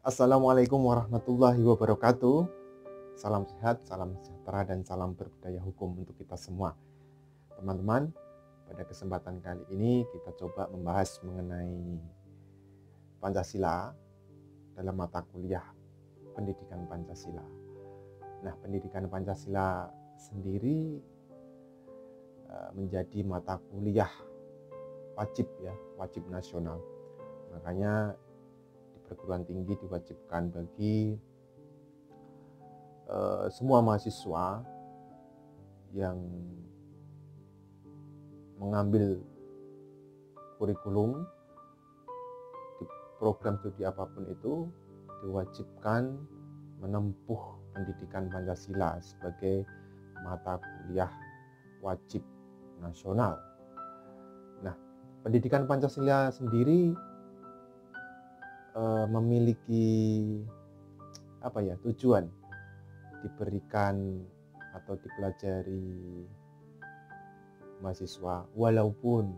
Assalamualaikum warahmatullahi wabarakatuh. Salam sehat, salam sejahtera, dan salam berbudaya hukum untuk kita semua. Teman-teman, pada kesempatan kali ini kita coba membahas mengenai Pancasila dalam mata kuliah pendidikan Pancasila. Nah, pendidikan Pancasila sendiri menjadi mata kuliah wajib nasional. Makanya perguruan tinggi diwajibkan bagi semua mahasiswa yang mengambil kurikulum di program studi apapun itu diwajibkan menempuh pendidikan Pancasila sebagai mata kuliah wajib nasional. Nah, pendidikan Pancasila sendiri memiliki tujuan diberikan atau dipelajari mahasiswa walaupun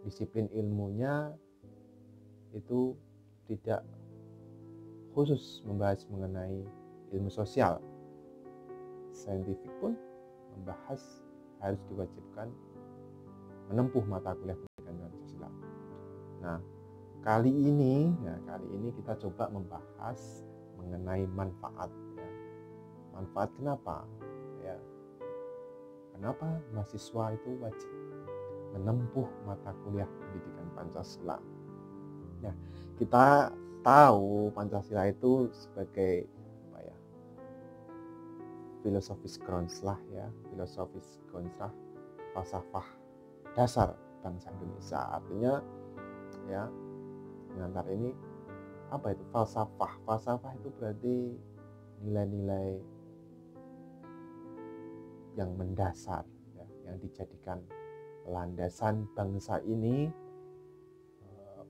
disiplin ilmunya itu tidak khusus membahas mengenai ilmu sosial. Saintifik pun membahas harus diwajibkan menempuh mata kuliah pendidikan Pancasila. Nah, kali ini kita coba membahas mengenai manfaat. Manfaat kenapa? Kenapa mahasiswa itu wajib menempuh mata kuliah pendidikan Pancasila? Nah, kita tahu Pancasila itu sebagai filosofis groundslah, falsafah dasar bangsa Indonesia. Artinya pengantar ini itu falsafah. Falsafah itu berarti nilai-nilai yang mendasar, yang dijadikan landasan bangsa ini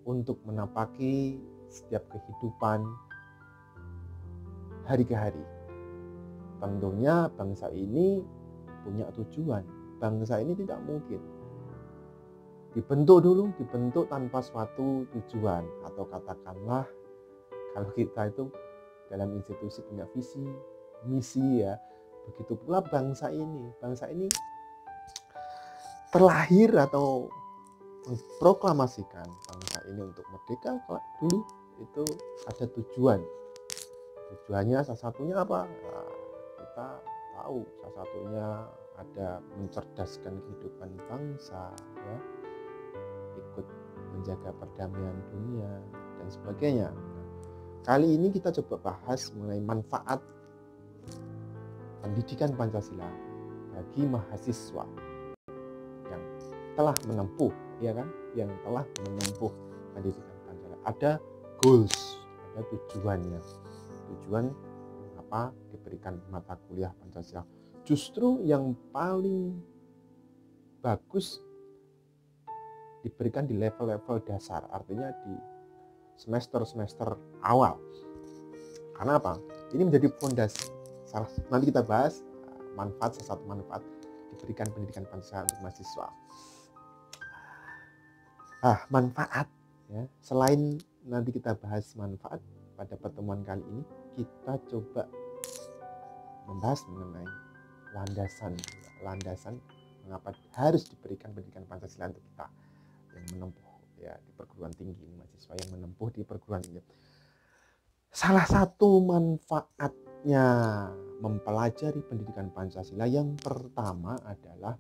untuk menapaki setiap kehidupan hari ke hari. Tentunya bangsa ini punya tujuan. Bangsa ini tidak mungkin dibentuk tanpa suatu tujuan, atau katakanlah kalau kita itu dalam institusi punya visi, misi begitu pula bangsa ini terlahir atau memproklamasikan bangsa ini untuk merdeka dulu itu ada tujuannya. Salah satunya apa? Kita tahu salah satunya ada mencerdaskan kehidupan bangsa, ikut menjaga perdamaian dunia dan sebagainya. Kali ini kita coba bahas mengenai manfaat pendidikan Pancasila bagi mahasiswa yang telah menempuh, pendidikan Pancasila. Ada goals, ada tujuannya. Tujuan apa diberikan mata kuliah Pancasila? Justru yang paling bagus diberikan di level-level dasar, artinya di semester awal. Karena apa? Ini menjadi fondasi. Nanti kita bahas salah satu manfaat diberikan pendidikan Pancasila untuk mahasiswa. Manfaat selain nanti kita bahas manfaat pada pertemuan kali ini, kita coba membahas mengenai landasan mengapa harus diberikan pendidikan Pancasila untuk kita yang menempuh di perguruan tinggi, mahasiswa yang menempuh di perguruan tinggi. Salah satu manfaatnya mempelajari pendidikan Pancasila yang pertama adalah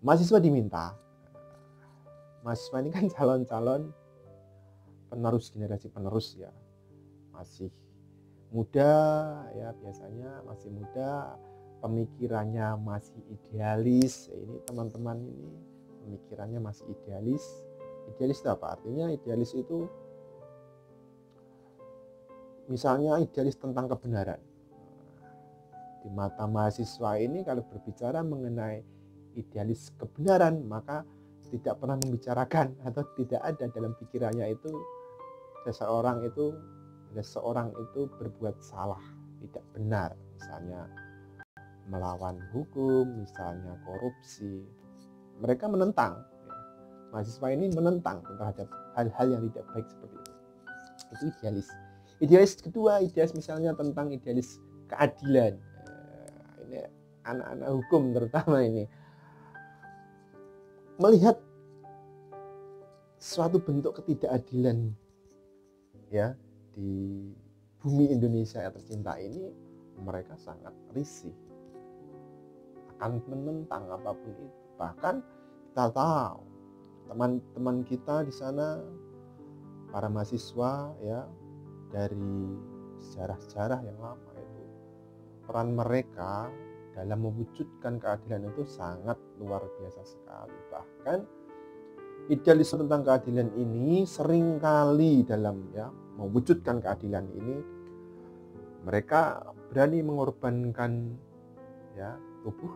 mahasiswa ini kan calon-calon generasi penerus masih muda biasanya masih muda, pemikirannya masih idealis. Ini teman-teman ini pemikirannya masih idealis. Idealis itu apa? Artinya idealis itu misalnya idealis tentang kebenaran. Di mata mahasiswa ini kalau berbicara mengenai idealis kebenaran, maka tidak pernah membicarakan atau tidak ada dalam pikirannya itu seseorang itu berbuat salah, tidak benar, misalnya melawan hukum, misalnya korupsi. Mereka menentang, mahasiswa ini menentang terhadap hal-hal yang tidak baik seperti itu. Itu idealis. Idealis kedua, idealis misalnya tentang idealis keadilan. Ini anak-anak hukum terutama ini melihat suatu bentuk ketidakadilan ya di bumi Indonesia yang tercinta ini, mereka sangat risih akan menentang apapun itu. Bahkan kita tahu teman-teman kita di sana, para mahasiswa ya dari sejarah-sejarah yang lama itu, peran mereka dalam mewujudkan keadilan itu sangat luar biasa sekali. Bahkan idealisme tentang keadilan ini seringkali dalam ya mewujudkan keadilan ini mereka berani mengorbankan ya tubuh,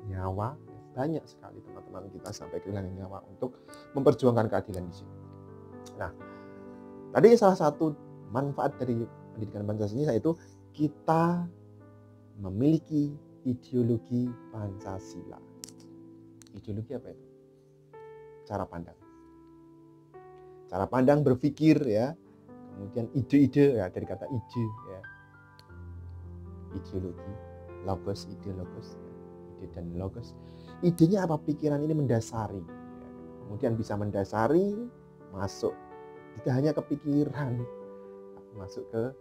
nyawa. Banyak sekali teman-teman kita sampai kehilangan nyawa untuk memperjuangkan keadilan di sini. Nah, tadi salah satu manfaat dari pendidikan Pancasila itu kita memiliki ideologi Pancasila. Ideologi apa itu? Cara pandang. Cara pandang berpikir ya. Kemudian ide-ide ya, dari kata ide ya. Ideologi, logos, ide, logos, ya. Ide dan logos. Idenya apa? Pikiran ini mendasari. Ya. Kemudian bisa mendasari, masuk tidak hanya ke pikiran, masuk ke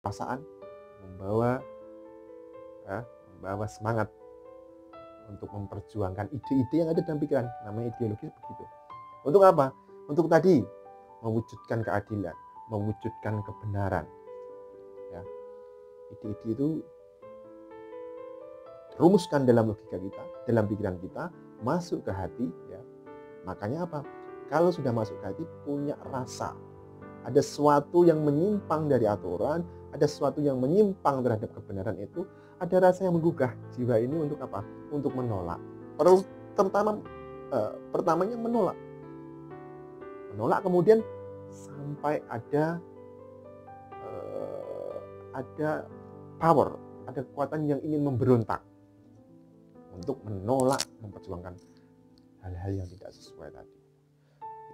perasaan, membawa semangat untuk memperjuangkan ide-ide yang ada dalam pikiran. Namanya ideologi begitu. Untuk apa? Untuk tadi mewujudkan keadilan, mewujudkan kebenaran. Ya. Ide-ide itu rumuskan dalam logika kita, dalam pikiran kita, masuk ke hati. Ya. Makanya apa? Kalau sudah masuk ke hati, punya rasa. Ada sesuatu yang menyimpang dari aturan, ada sesuatu yang menyimpang terhadap kebenaran itu, ada rasa yang menggugah jiwa ini untuk apa? Untuk menolak. Pertamanya menolak. Menolak kemudian sampai ada power, ada kekuatan yang ingin memberontak untuk menolak, memperjuangkan hal-hal yang tidak sesuai tadi.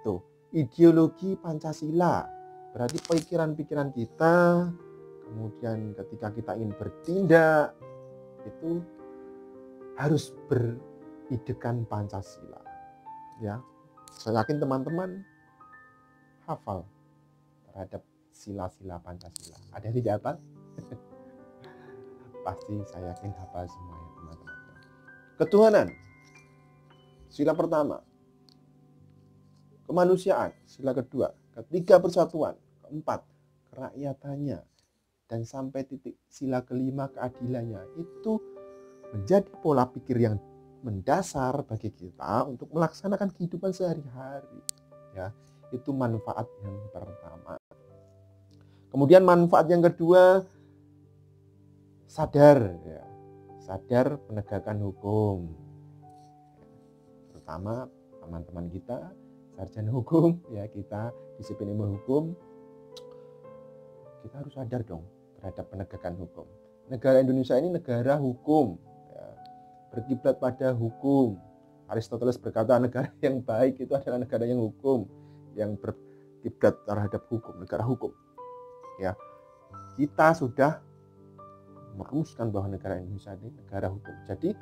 Itu ideologi Pancasila. Berarti pikiran-pikiran kita, kemudian ketika kita ingin bertindak, itu harus beridekan Pancasila. Ya, saya yakin teman-teman hafal terhadap sila-sila Pancasila. Ada yang tidak hafal? Pasti saya yakin hafal semuanya teman-teman. Ketuhanan, sila pertama. Kemanusiaan, sila kedua. Ketiga, persatuan. Keempat, kerakyatannya. Dan sampai titik sila kelima, keadilannya. Itu menjadi pola pikir yang mendasar bagi kita untuk melaksanakan kehidupan sehari-hari. Ya, itu manfaat yang pertama. Kemudian manfaat yang kedua, sadar. Ya. Sadar penegakan hukum. Terutama teman-teman kita, sarjana hukum, ya kita disiplin ilmu hukum, kita harus sadar dong terhadap penegakan hukum. Negara Indonesia ini negara hukum, ya, berkiblat pada hukum. Aristoteles berkata negara yang baik itu adalah negara yang hukum, yang berkiblat terhadap hukum, negara hukum. Ya, kita sudah merumuskan bahwa negara Indonesia ini negara hukum. Jadi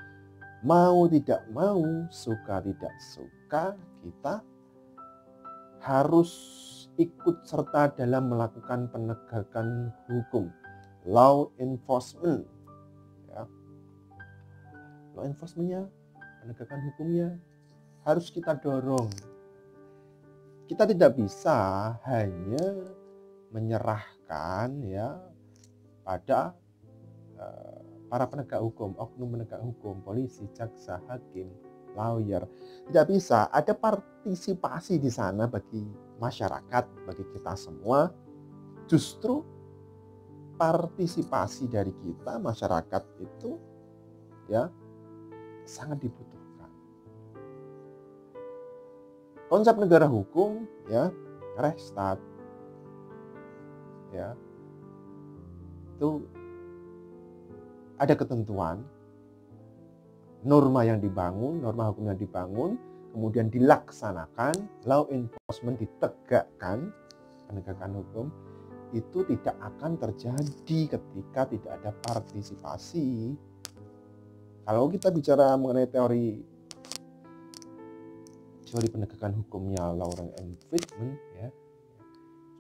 mau tidak mau, suka tidak suka, kita harus ikut serta dalam melakukan penegakan hukum, law enforcement. Ya. Law enforcementnya, penegakan hukumnya harus kita dorong. Kita tidak bisa hanya menyerahkan ya pada para penegak hukum, oknum penegak hukum, polisi, jaksa, hakim, lawyer. Tidak bisa, ada partisipasi di sana bagi masyarakat, bagi kita semua. Justru partisipasi dari kita masyarakat itu ya sangat dibutuhkan. Konsep negara hukum ya, Rechtsstaat ya. Itu ada ketentuan, norma yang dibangun, norma hukum yang dibangun, kemudian dilaksanakan, law enforcement ditegakkan, penegakan hukum itu tidak akan terjadi ketika tidak ada partisipasi. Kalau kita bicara mengenai teori penegakan hukumnya Lawrence and Friedman, ya,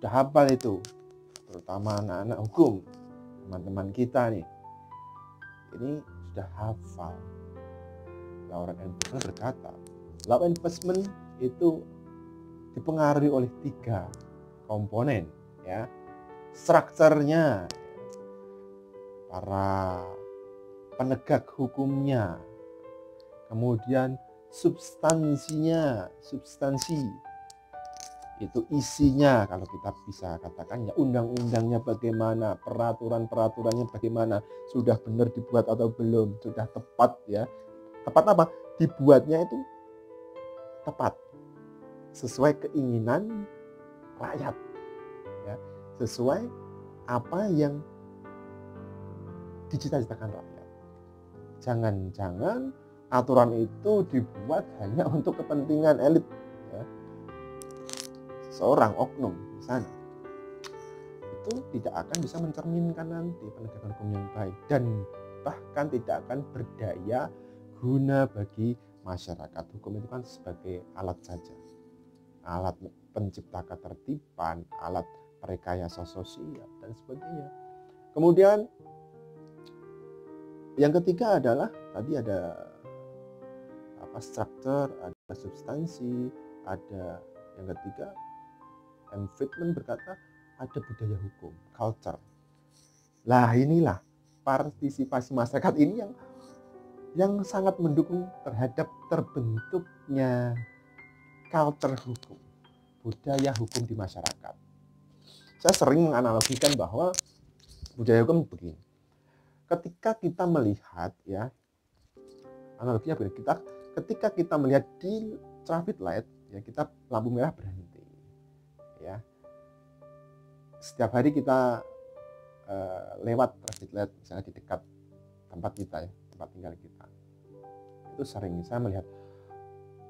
sudah hafal itu, terutama anak-anak hukum, teman-teman kita nih, ini sudah hafal. Lawrence and Friedman berkata, law enforcement itu dipengaruhi oleh 3 komponen, ya, strukturnya, para penegak hukumnya, kemudian substansi itu isinya, kalau kita bisa katakan ya, undang-undangnya bagaimana, peraturan-peraturannya bagaimana, sudah benar dibuat atau belum, sudah tepat, ya, tepat apa? Dibuatnya itu tepat sesuai keinginan rakyat, ya, sesuai apa yang dicita-citakan rakyat. Jangan-jangan aturan itu dibuat hanya untuk kepentingan elit, ya, seorang oknum di sana. Itu tidak akan bisa mencerminkan nanti penegakan hukum yang baik, dan bahkan tidak akan berdaya guna bagi masyarakat. Hukum itu kan sebagai alat saja, alat pencipta ketertiban, alat perekayasa sosial, dan sebagainya. Kemudian yang ketiga adalah tadi ada struktur, ada substansi, ada yang ketiga, and Friedman berkata ada budaya hukum, culture. Lah inilah partisipasi masyarakat ini yang sangat mendukung terhadap terbentuknya culture hukum, budaya hukum di masyarakat. Saya sering menganalogikan bahwa budaya hukum begini. Ketika kita melihat, ya, analoginya begini, ketika kita melihat di traffic light, ya, kita lampu merah berhenti, ya. Setiap hari kita lewat traffic light, misalnya di dekat tempat kita, ya, tempat tinggal kita. Itu sering saya melihat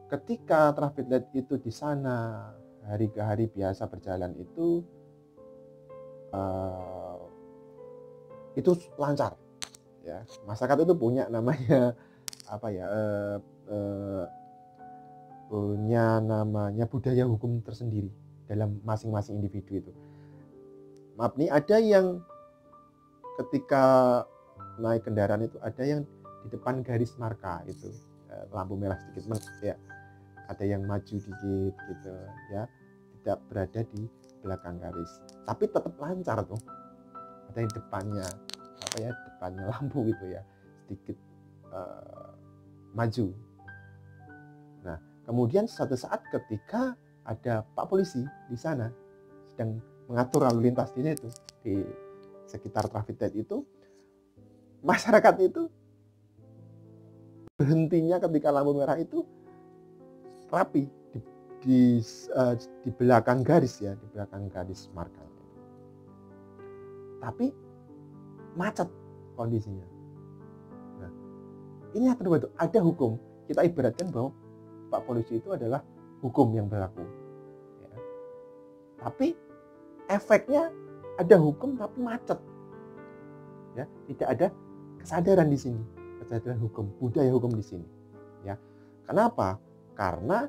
ketika traffic light itu di sana hari ke hari biasa berjalan itu lancar, ya. Masyarakat itu punya namanya punya namanya budaya hukum tersendiri dalam masing-masing individu itu. Maaf nih, ada yang ketika naik kendaraan itu ada yang di depan garis marka itu, lampu merah sedikit, ya, ada yang maju dikit gitu, ya, tidak berada di belakang garis, tapi tetap lancar tuh. Ada yang depannya lampu gitu, ya, sedikit maju. Nah, kemudian suatu saat ketika ada Pak Polisi di sana sedang mengatur lalu lintas di situ, di sekitar traffic light itu, masyarakat itu berhentinya ketika lampu merah itu rapi di belakang garis, ya, di belakang garis marka. Tapi macet kondisinya. Nah, ini akan berbentuk ada hukum. Kita ibaratkan bahwa Pak Polisi itu adalah hukum yang berlaku, ya. Tapi efeknya ada hukum tapi macet, ya, tidak ada kesadaran di sini, kesadaran hukum, budaya hukum di sini, ya. Kenapa? Karena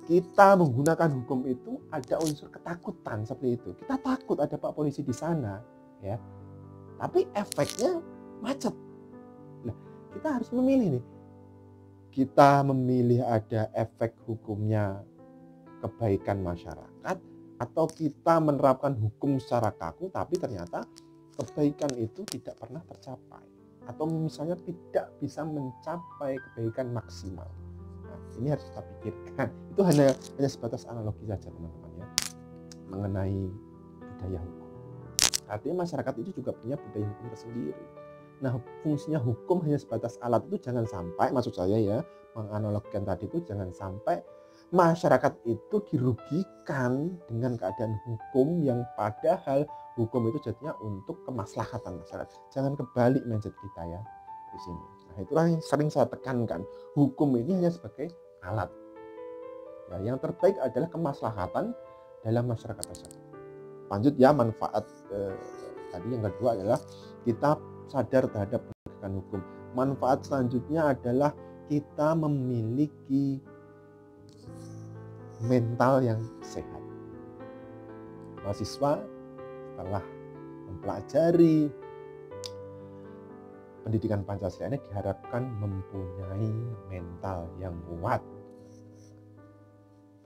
kita menggunakan hukum itu ada unsur ketakutan seperti itu. Kita takut ada Pak Polisi di sana, ya. Tapi efeknya macet. Nah, kita harus memilih nih. Kita memilih ada efek hukumnya kebaikan masyarakat, atau kita menerapkan hukum secara kaku tapi ternyata kebaikan itu tidak pernah tercapai, atau misalnya tidak bisa mencapai kebaikan maksimal. Nah, ini harus kita pikirkan. Itu hanya sebatas analogi saja, teman-teman, ya, mengenai budaya hukum. Artinya masyarakat itu juga punya budaya hukum tersendiri. Nah, fungsinya hukum hanya sebatas alat itu jangan sampai, maksud saya, ya, menganalogikan tadi itu jangan sampai masyarakat itu dirugikan dengan keadaan hukum yang padahal hukum itu jadinya untuk kemaslahatan masyarakat. Jangan kebalik mindset kita, ya, di sini. Nah, itulah yang sering saya tekankan. Hukum ini hanya sebagai alat. Ya, yang terbaik adalah kemaslahatan dalam masyarakat tersebut. Lanjut ya, manfaat tadi yang kedua adalah kita sadar terhadap penegakan hukum. Manfaat selanjutnya adalah kita memiliki mental yang sehat. Mahasiswa setelah mempelajari pendidikan Pancasila ini diharapkan mempunyai mental yang kuat.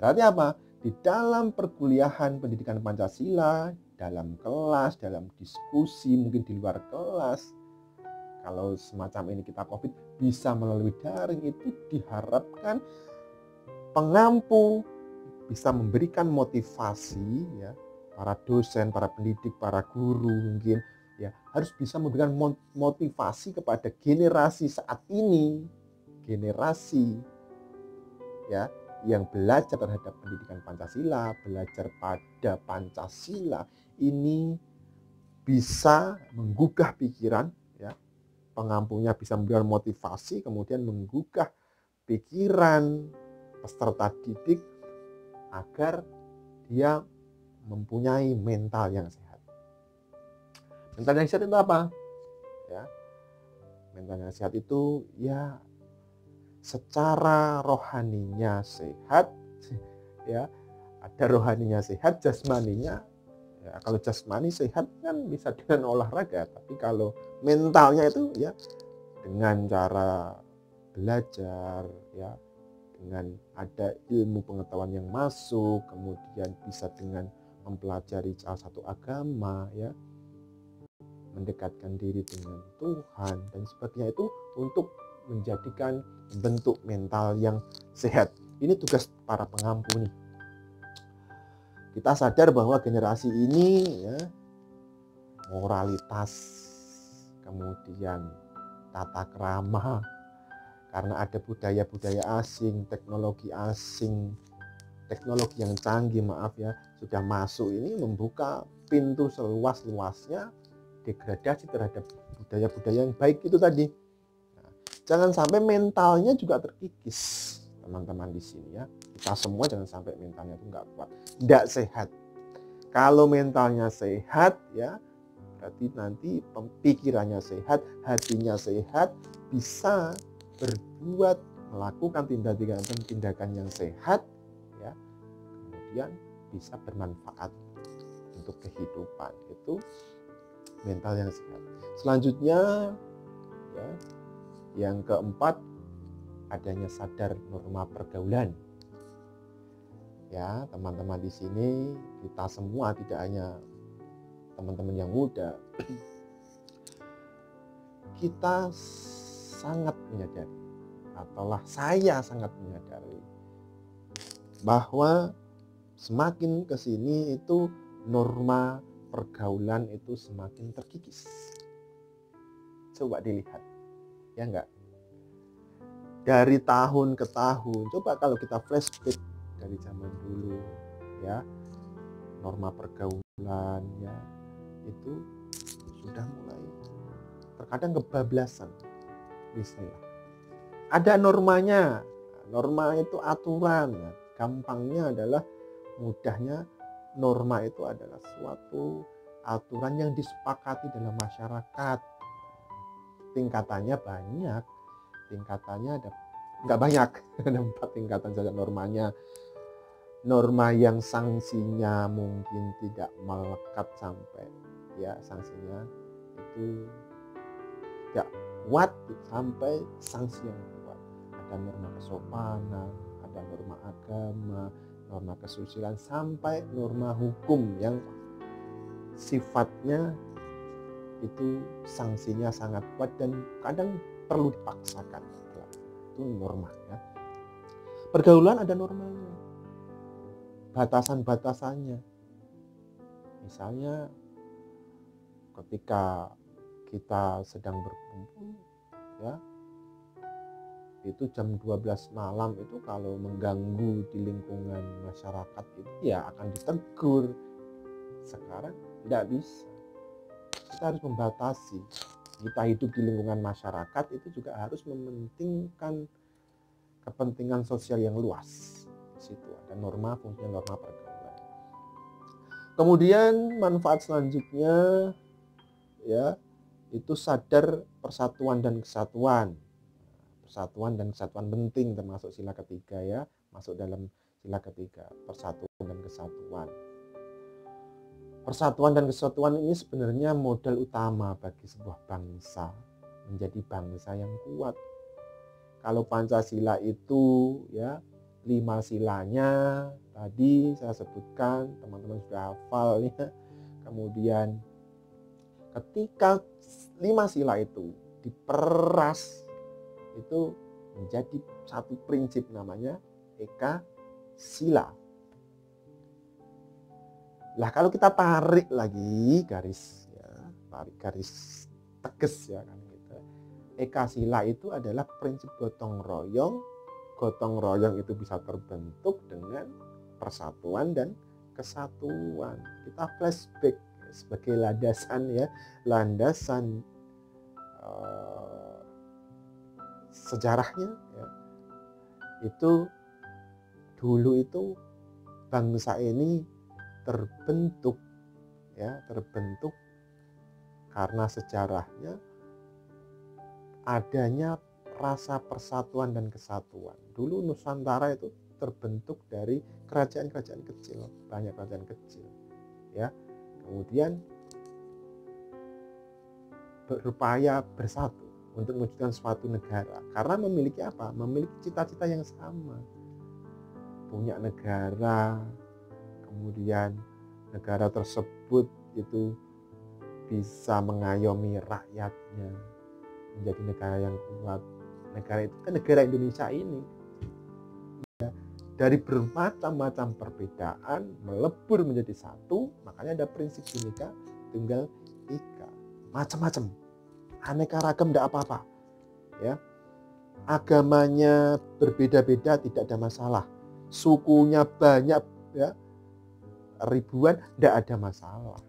Berarti apa? Di dalam perkuliahan pendidikan Pancasila, dalam kelas, dalam diskusi, mungkin di luar kelas, kalau semacam ini kita COVID bisa melalui daring, itu diharapkan pengampu bisa memberikan motivasi ya, para dosen, para pendidik, para guru mungkin ya harus bisa memberikan motivasi kepada generasi saat ini, generasi ya yang belajar terhadap pendidikan Pancasila, belajar pada Pancasila ini bisa menggugah pikiran ya. Pengampunya bisa memberikan motivasi, kemudian menggugah pikiran peserta didik agar dia mempunyai mental yang sehat. Mental yang sehat itu apa? Ya, mental yang sehat itu ya secara rohaninya sehat, ya ada rohaninya sehat, jasmaninya ya, kalau jasmani sehat kan bisa dengan olahraga, tapi kalau mentalnya itu ya dengan cara belajar ya, dengan ada ilmu pengetahuan yang masuk, kemudian bisa dengan mempelajari salah satu agama ya, mendekatkan diri dengan Tuhan dan sebagainya, itu untuk menjadikan bentuk mental yang sehat. Ini tugas para pengampu nih. Kita sadar bahwa generasi ini ya, moralitas, kemudian tata krama, karena ada budaya-budaya asing, teknologi yang canggih sudah masuk, ini membuka pintu seluas-luasnya degradasi terhadap budaya-budaya yang baik itu tadi. Nah, jangan sampai mentalnya juga terkikis, teman-teman di sini ya. Kita semua jangan sampai mentalnya itu nggak kuat, nggak sehat. Kalau mentalnya sehat ya, berarti nanti pikirannya sehat, hatinya sehat, bisa berbuat, melakukan tindakan yang sehat ya, kemudian bisa bermanfaat untuk kehidupan. Itu mental yang sehat. Selanjutnya ya, yang keempat, adanya sadar norma pergaulan. Ya, teman-teman di sini, kita semua, tidak hanya teman-teman yang muda, kita sangat menyadari, ataulah saya sangat menyadari bahwa semakin ke sini itu norma pergaulan itu semakin terkikis. Coba dilihat, ya enggak? Dari tahun ke tahun, coba kalau kita flashback dari zaman dulu ya, norma pergaulan ya itu sudah mulai terkadang kebablasan. Bismillah. Ada normanya. Norma itu aturan. Gampangnya adalah, mudahnya, norma itu adalah suatu aturan yang disepakati dalam masyarakat. Tingkatannya banyak. Tingkatannya ada nggak banyak. Ada 4 tingkatan saja normanya. Norma yang sanksinya mungkin tidak melekat sampai ya, sanksinya itu tidak kuat sampai sanksi yang kuat. Ada norma kesopanan, ada norma agama, norma kesusilaan, sampai norma hukum yang sifatnya itu sanksinya sangat kuat dan kadang perlu dipaksakan. Itu norma ya. Pergaulan ada normanya, batasan-batasannya. Misalnya ketika kita sedang berkumpul ya, itu jam 12 malam itu kalau mengganggu di lingkungan masyarakat itu ya akan ditegur. Sekarang tidak bisa, kita harus membatasi. Kita hidup di lingkungan masyarakat itu juga harus mementingkan kepentingan sosial yang luas. Di situ ada norma, fungsinya norma pergaulan. Kemudian manfaat selanjutnya ya itu sadar persatuan dan kesatuan. Persatuan dan kesatuan penting termasuk sila ketiga ya, masuk dalam sila ketiga, persatuan dan kesatuan. Persatuan dan kesatuan ini sebenarnya modal utama bagi sebuah bangsa menjadi bangsa yang kuat. Kalau Pancasila itu ya 5 silanya tadi saya sebutkan, teman-teman sudah hafal ya. Kemudian ketika 5 sila itu diperas itu menjadi satu prinsip namanya Eka Sila. Lah kalau kita tarik lagi garis ya, tarik garis tegas ya kan gitu. Eka Sila itu adalah prinsip gotong royong. Gotong royong itu bisa terbentuk dengan persatuan dan kesatuan. Kita flashback sebagai landasan ya, landasan sejarahnya ya. Itu dulu itu bangsa ini terbentuk karena sejarahnya adanya rasa persatuan dan kesatuan. Dulu Nusantara itu terbentuk dari kerajaan-kerajaan kecil, banyak kerajaan kecil ya. Kemudian berupaya bersatu untuk mewujudkan suatu negara karena memiliki apa? Memiliki cita-cita yang sama. Punya negara, kemudian negara tersebut itu bisa mengayomi rakyatnya menjadi negara yang kuat. Negara itu kan negara Indonesia ini ya, dari bermacam-macam perbedaan melebur menjadi satu, makanya ada prinsip Bhinneka Tunggal Ika. Macam-macam, aneka ragam tidak apa-apa ya. Agamanya berbeda-beda tidak ada masalah, sukunya banyak ya, ribuan tidak ada masalah.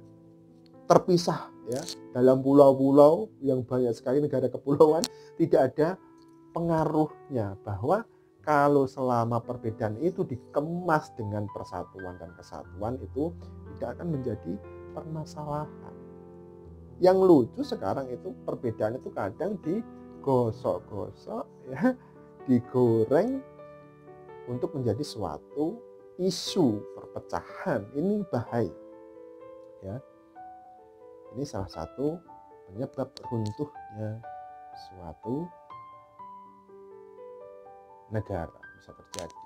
Terpisah ya dalam pulau-pulau yang banyak sekali, negara kepulauan, tidak ada pengaruhnya, bahwa kalau selama perbedaan itu dikemas dengan persatuan dan kesatuan itu tidak akan menjadi permasalahan. Yang lucu sekarang itu perbedaan itu kadang digosok-gosok ya, digoreng untuk menjadi suatu isu perpecahan. Ini bahaya ya. Ini salah satu penyebab runtuhnya suatu negara bisa terjadi.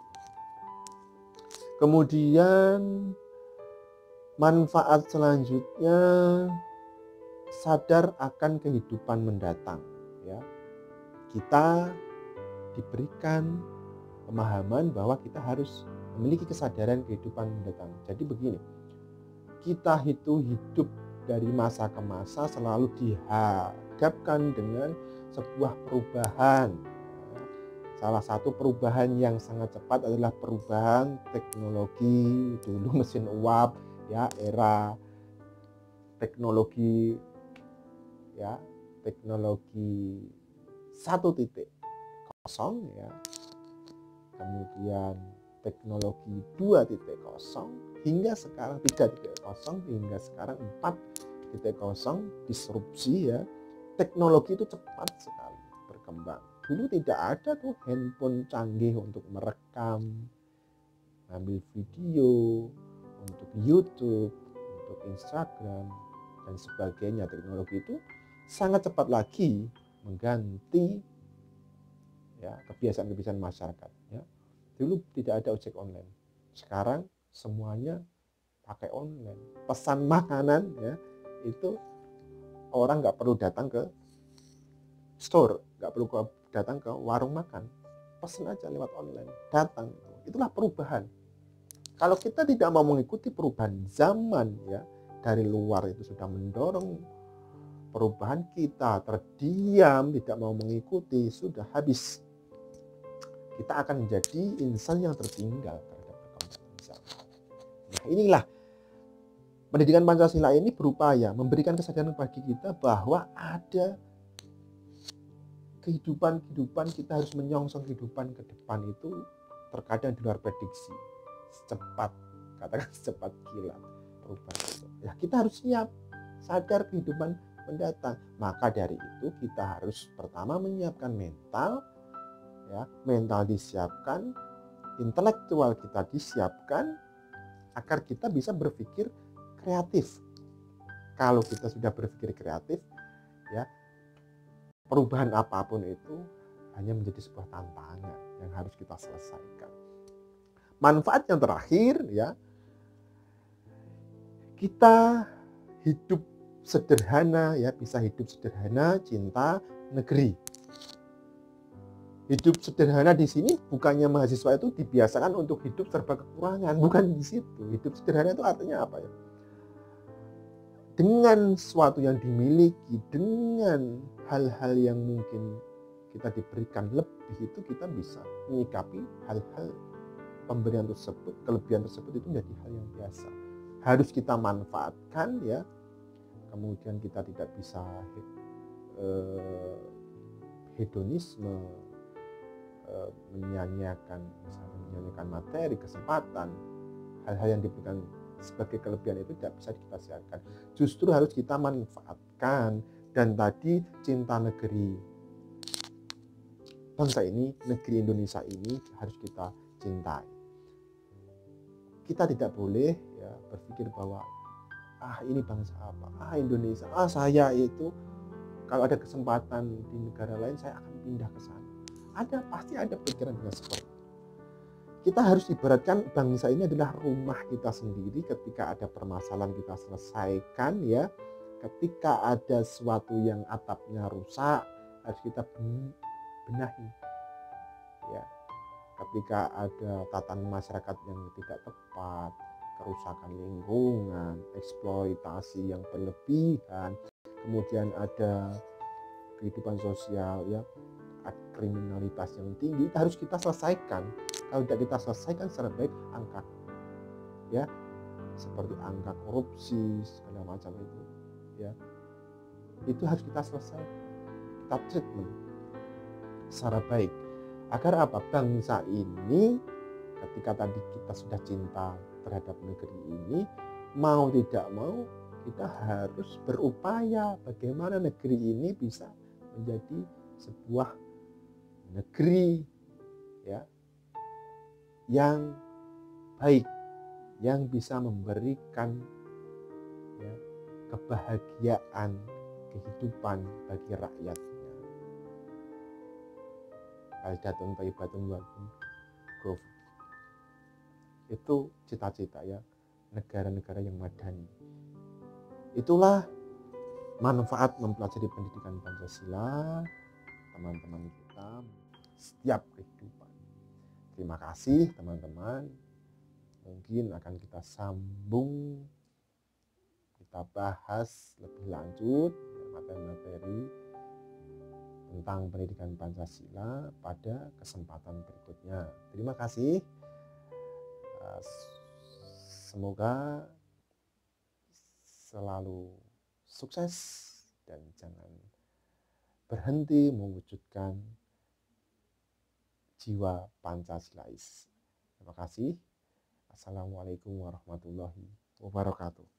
Kemudian manfaat selanjutnya sadar akan kehidupan mendatang ya. Kita diberikan pemahaman bahwa kita harus memiliki kesadaran kehidupan mendatang. Jadi begini, kita itu hidup dari masa ke masa selalu dihadapkan dengan sebuah perubahan. Salah satu perubahan yang sangat cepat adalah perubahan teknologi. Dulu mesin uap ya, era teknologi ya, teknologi 1.0 ya. Kemudian teknologi 2.0 hingga sekarang 3.0 hingga sekarang 4.0 disrupsi ya. Teknologi itu cepat sekali berkembang. Dulu tidak ada tuh handphone canggih untuk merekam, ambil video, untuk YouTube, untuk Instagram dan sebagainya. Teknologi itu sangat cepat lagi mengganti ya kebiasaan-kebiasaan masyarakat ya. Dulu tidak ada ojek online, sekarang semuanya pakai online. Pesan makanan ya itu orang nggak perlu datang ke store, nggak perlu datang ke warung makan, pesan aja lewat online, datang. Itulah perubahan. Kalau kita tidak mau mengikuti perubahan zaman ya, dari luar itu sudah mendorong perubahan, kita terdiam tidak mau mengikuti, sudah habis. Kita akan menjadi insan yang tertinggal terhadap perkembangan zaman. Nah inilah pendidikan Pancasila ini berupaya memberikan kesadaran bagi kita bahwa ada kehidupan kita harus menyongsong kehidupan ke depan itu terkadang di luar prediksi, secepat, katakan secepat kilat. perubahan itu. Ya kita harus siap, sadar kehidupan mendatang. Maka dari itu kita harus pertama menyiapkan mental, ya, mental disiapkan, intelektual kita disiapkan agar kita bisa berpikir kreatif. Kalau kita sudah berpikir kreatif, ya, perubahan apapun itu hanya menjadi sebuah tantangan yang harus kita selesaikan. Manfaat yang terakhir, ya, kita hidup sederhana, ya, bisa hidup sederhana, cinta negeri. Hidup sederhana di sini bukannya mahasiswa itu dibiasakan untuk hidup serba kekurangan, bukan di situ. Hidup sederhana itu artinya apa ya? Dengan sesuatu yang dimiliki, dengan hal-hal yang mungkin kita diberikan lebih, itu kita bisa menyikapi hal-hal pemberian tersebut, kelebihan tersebut itu menjadi hal yang biasa. Harus kita manfaatkan, ya. Kemudian kita tidak bisa hedonisme, menyanyiakan, misalnya menyanyiakan materi, kesempatan, hal-hal yang diberikan sebagai kelebihan itu tidak bisa kita siarkan. Justru harus kita manfaatkan. Dan tadi cinta negeri bangsa ini, negeri Indonesia ini harus kita cintai. Kita tidak boleh, ya, berpikir bahwa ini bangsa apa, Indonesia, saya itu kalau ada kesempatan di negara lain saya akan pindah ke sana. Pasti ada pikiran yang seperti itu. Kita harus ibaratkan bangsa ini adalah rumah kita sendiri. Ketika ada permasalahan kita selesaikan, ya. Ketika ada sesuatu yang atapnya rusak, harus kita benahi, ya. Ketika ada tatanan masyarakat yang tidak tepat, kerusakan lingkungan, eksploitasi yang berlebihan, kemudian ada kehidupan sosial, ya, kriminalitas yang tinggi, itu harus kita selesaikan. Kalau tidak kita selesaikan secara baik, angka, ya, seperti angka korupsi segala macam itu, ya, itu harus kita selesaikan, kita treatment secara baik. Agar apa? Bangsa ini ketika tadi kita sudah cinta terhadap negeri ini, mau tidak mau kita harus berupaya bagaimana negeri ini bisa menjadi sebuah negeri, ya, yang baik, yang bisa memberikan, ya, kebahagiaan kehidupan bagi rakyatnya. Baldatun thayyibatun wa ghafur. Itu cita-cita, ya, negara-negara yang madani. Itulah manfaat mempelajari pendidikan Pancasila, teman-teman kita, setiap kehidupan. Terima kasih teman-teman. Mungkin akan kita sambung, kita bahas lebih lanjut materi-materi tentang pendidikan Pancasila pada kesempatan berikutnya. Terima kasih. Semoga selalu sukses dan jangan berhenti mewujudkan jiwa Pancasilais. Terima kasih. Assalamualaikum warahmatullahi wabarakatuh.